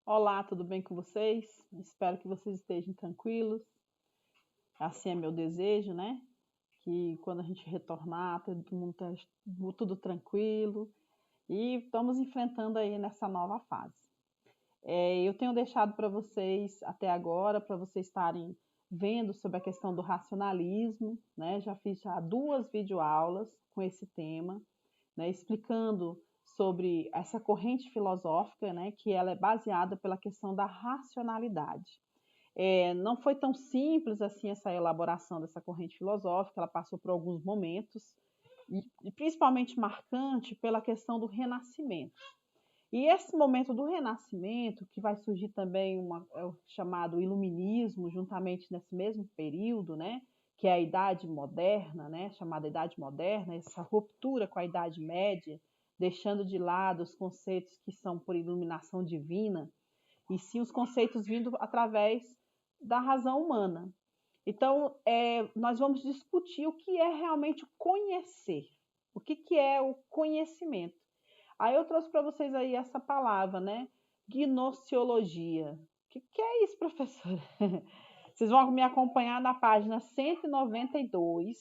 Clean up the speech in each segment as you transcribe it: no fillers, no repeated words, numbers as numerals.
Olá, tudo bem com vocês? Espero que vocês estejam tranquilos. Assim é meu desejo, né? Que quando a gente retornar, todo mundo tá tudo tranquilo e estamos enfrentando aí nessa nova fase. Eu tenho deixado para vocês até agora, para vocês estarem vendo sobre a questão do racionalismo, né? Já fiz já 2 videoaulas com esse tema, né? Explicando sobre essa corrente filosófica, né? Que ela é baseada pela questão da racionalidade. Não foi tão simples assim essa elaboração dessa corrente filosófica, ela passou por alguns momentos, e principalmente marcante pela questão do renascimento. E esse momento do renascimento, que vai surgir também o chamado iluminismo, juntamente nesse mesmo período, né, que é a Idade Moderna, né, chamada Idade Moderna, essa ruptura com a Idade Média, deixando de lado os conceitos que são por iluminação divina, e sim os conceitos vindo através da razão humana. Então, nós vamos discutir o que é realmente o conhecer, o que é o conhecimento. Aí eu trouxe para vocês aí essa palavra, né? Gnoseologia. O que é isso, professora? Vocês vão me acompanhar na página 192,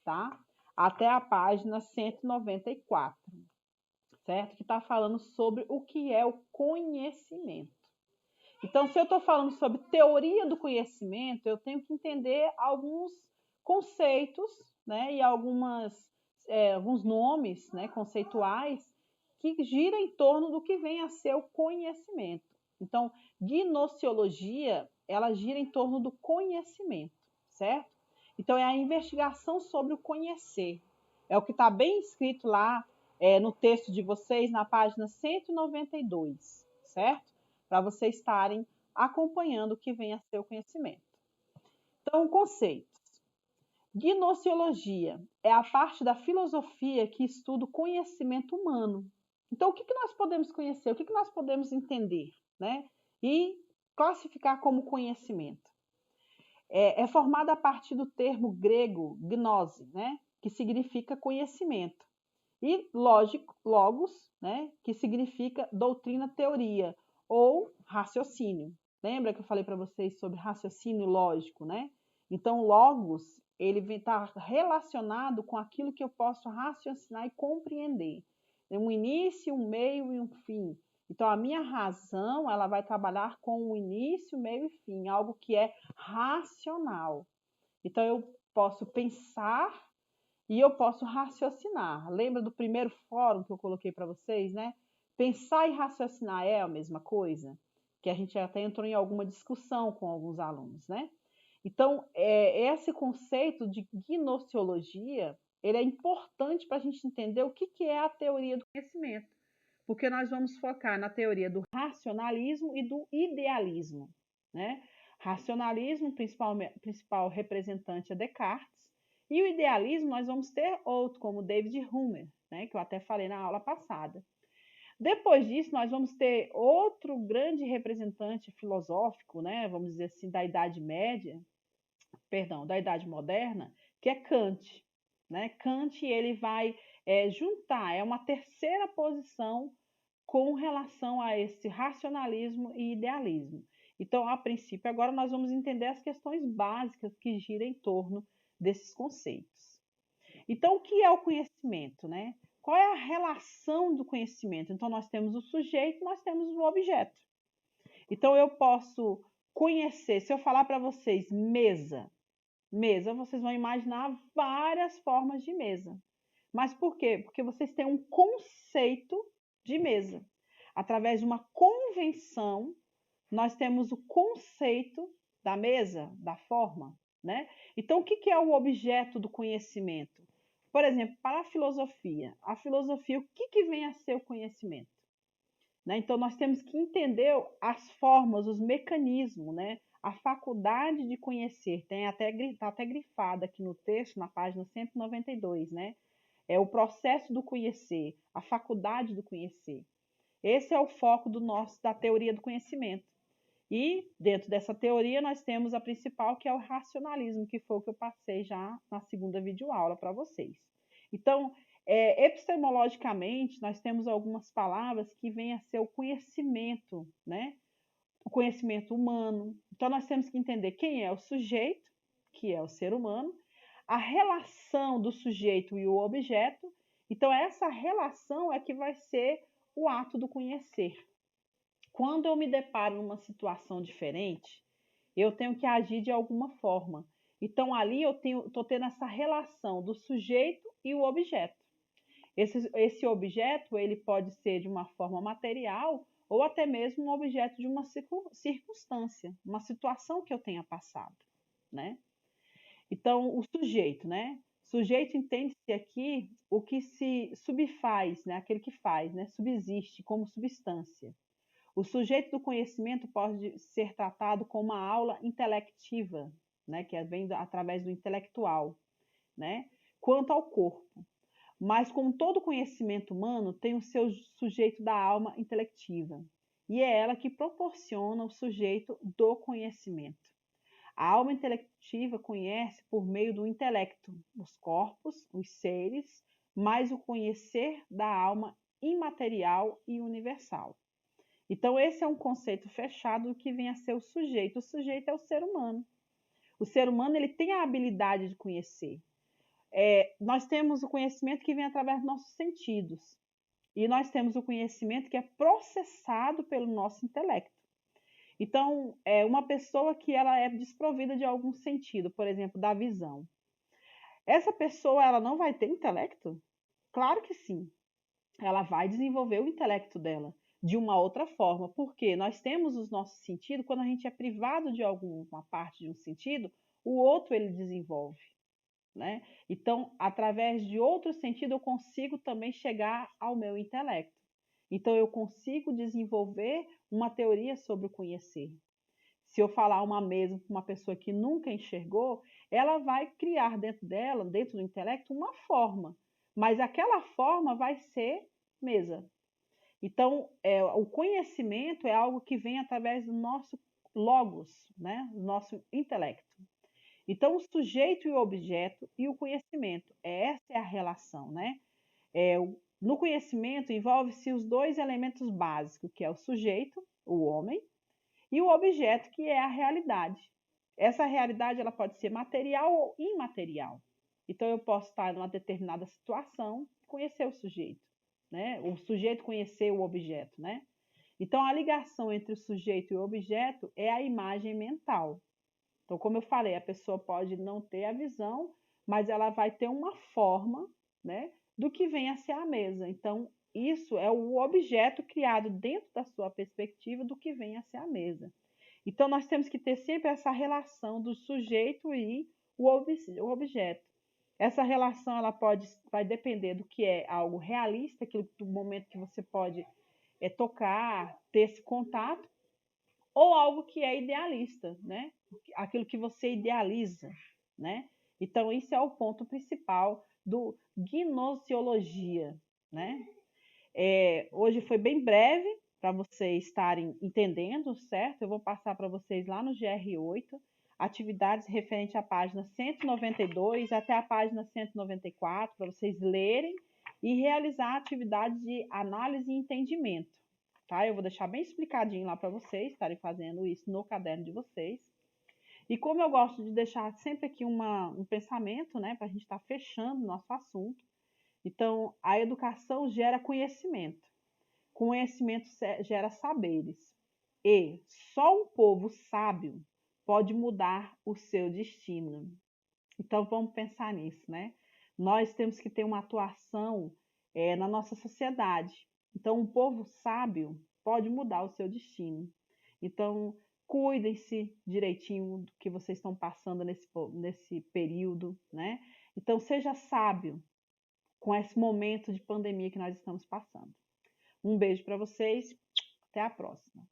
tá? Até a página 194, certo? Que está falando sobre o que é o conhecimento. Então, se eu estou falando sobre teoria do conhecimento, eu tenho que entender alguns conceitos, né, e alguns nomes, né, conceituais que giram em torno do que vem a ser o conhecimento. Então, gnoseologia, ela gira em torno do conhecimento, certo? Então, é a investigação sobre o conhecer. É o que está bem escrito lá no texto de vocês, na página 192, certo? Para vocês estarem acompanhando o que vem a ser o conhecimento. Então, conceitos. Gnoseologia é a parte da filosofia que estuda o conhecimento humano. Então, o que nós podemos conhecer? O que nós podemos entender, né? E classificar como conhecimento? É formada a partir do termo grego gnose, né? Que significa conhecimento. E logos, né? Que significa doutrina, teoria ou raciocínio. Lembra que eu falei para vocês sobre raciocínio lógico, né? Então, logos, ele está relacionado com aquilo que eu posso raciocinar e compreender. Tem um início, um meio e um fim. Então, a minha razão, ela vai trabalhar com o início, meio e fim, algo que é racional. Então, eu posso pensar e eu posso raciocinar. Lembra do primeiro fórum que eu coloquei para vocês, né? Pensar e raciocinar é a mesma coisa? Que a gente até entrou em alguma discussão com alguns alunos, né? Então, esse conceito de gnoseologia, ele é importante para a gente entender o que é a teoria do conhecimento, porque nós vamos focar na teoria do racionalismo e do idealismo, né? Racionalismo, principal representante é Descartes, e o idealismo nós vamos ter outro, como David Hume, né? Que eu até falei na aula passada. Depois disso, nós vamos ter outro grande representante filosófico, né? Vamos dizer assim, da Idade Média, perdão, da Idade Moderna, que é Kant. Né? Kant ele vai juntar, é uma terceira posição com relação a esse racionalismo e idealismo. Então, a princípio, agora nós vamos entender as questões básicas que giram em torno desses conceitos. Então, o que é o conhecimento, né? Qual é a relação do conhecimento? Então, nós temos o sujeito, nós temos o objeto. Então, eu posso conhecer, se eu falar para vocês mesa, vocês vão imaginar várias formas de mesa. Mas por quê? Porque vocês têm um conceito de mesa. Através de uma convenção, nós temos o conceito da mesa, da forma, né? Então, o que é o objeto do conhecimento? Por exemplo, para a filosofia, o que vem a ser o conhecimento? Né? Então, nós temos que entender as formas, os mecanismos, né? A faculdade de conhecer, está até grifada aqui no texto, na página 192, né? É o processo do conhecer, a faculdade do conhecer. Esse é o foco da teoria do conhecimento. E, dentro dessa teoria, nós temos a principal, que é o racionalismo, que foi o que eu passei já na segunda videoaula para vocês. Então, epistemologicamente, nós temos algumas palavras que vêm a ser o conhecimento, né? o conhecimento humano. Então, nós temos que entender quem é o sujeito, que é o ser humano, a relação do sujeito e o objeto. Então, essa relação é que vai ser o ato do conhecer. Quando eu me deparo numa situação diferente, eu tenho que agir de alguma forma. Então, ali eu estou tendo essa relação do sujeito e o objeto. Esse objeto ele pode ser de uma forma material ou até mesmo um objeto de uma circunstância, uma situação que eu tenha passado, né? Então, o sujeito, né? Sujeito entende-se aqui o que se subfaz, né? Aquele que faz, né? Subsiste como substância. O sujeito do conhecimento pode ser tratado como uma aula intelectiva, né? Que vem através do intelectual, né? Quanto ao corpo. Mas, como todo conhecimento humano, tem o seu sujeito da alma intelectiva. E é ela que proporciona o sujeito do conhecimento. A alma intelectiva conhece por meio do intelecto os corpos, os seres, mas o conhecer da alma imaterial e universal. Então, esse é um conceito fechado do que vem a ser o sujeito. O sujeito é o ser humano. O ser humano ele tem a habilidade de conhecer. Nós temos o conhecimento que vem através dos nossos sentidos. E nós temos o conhecimento que é processado pelo nosso intelecto. Então, uma pessoa que ela é desprovida de algum sentido, por exemplo, da visão. Essa pessoa ela não vai ter intelecto? Claro que sim. Ela vai desenvolver o intelecto dela de uma outra forma, porque nós temos os nossos sentidos, quando a gente é privado de alguma parte de um sentido, o outro ele desenvolve. Né? Então, através de outro sentido, eu consigo também chegar ao meu intelecto. Então, eu consigo desenvolver uma teoria sobre o conhecer. Se eu falar uma mesa para uma pessoa que nunca enxergou, ela vai criar dentro dela, dentro do intelecto, uma forma. Mas aquela forma vai ser mesa. Então, o conhecimento é algo que vem através do nosso logos, né? Do nosso intelecto. Então, o sujeito e o objeto e o conhecimento, essa é a relação, né? No conhecimento, envolve-se os dois elementos básicos, que é o sujeito, o homem, e o objeto, que é a realidade. Essa realidade ela pode ser material ou imaterial. Então, eu posso estar numa determinada situação, conhecer o sujeito, né? O sujeito conhecer o objeto, né? Então, a ligação entre o sujeito e o objeto é a imagem mental. Então, como eu falei, a pessoa pode não ter a visão, mas ela vai ter uma forma, né, do que vem a ser a mesa. Então, isso é o objeto criado dentro da sua perspectiva do que vem a ser a mesa. Então, nós temos que ter sempre essa relação do sujeito e o objeto. Essa relação ela vai depender do que é algo realista, do momento que você pode tocar, ter esse contato, ou algo que é idealista, né? Aquilo que você idealiza, né? Então, isso é o ponto principal do gnoseologia, né? Hoje foi bem breve para vocês estarem entendendo, certo? Eu vou passar para vocês lá no GR8, atividades referente à página 192 até a página 194, para vocês lerem e realizar atividades de análise e entendimento. Tá? Eu vou deixar bem explicadinho lá para vocês estarem fazendo isso no caderno de vocês. E como eu gosto de deixar sempre aqui um pensamento, né, para a gente estar fechando o nosso assunto, então a educação gera conhecimento, conhecimento gera saberes, e só um povo sábio pode mudar o seu destino. Então vamos pensar nisso, né? Nós temos que ter uma atuação na nossa sociedade. Então, um povo sábio pode mudar o seu destino. Então, cuidem-se direitinho do que vocês estão passando nesse período, né? Então, seja sábio com esse momento de pandemia que nós estamos passando. Um beijo para vocês, até a próxima.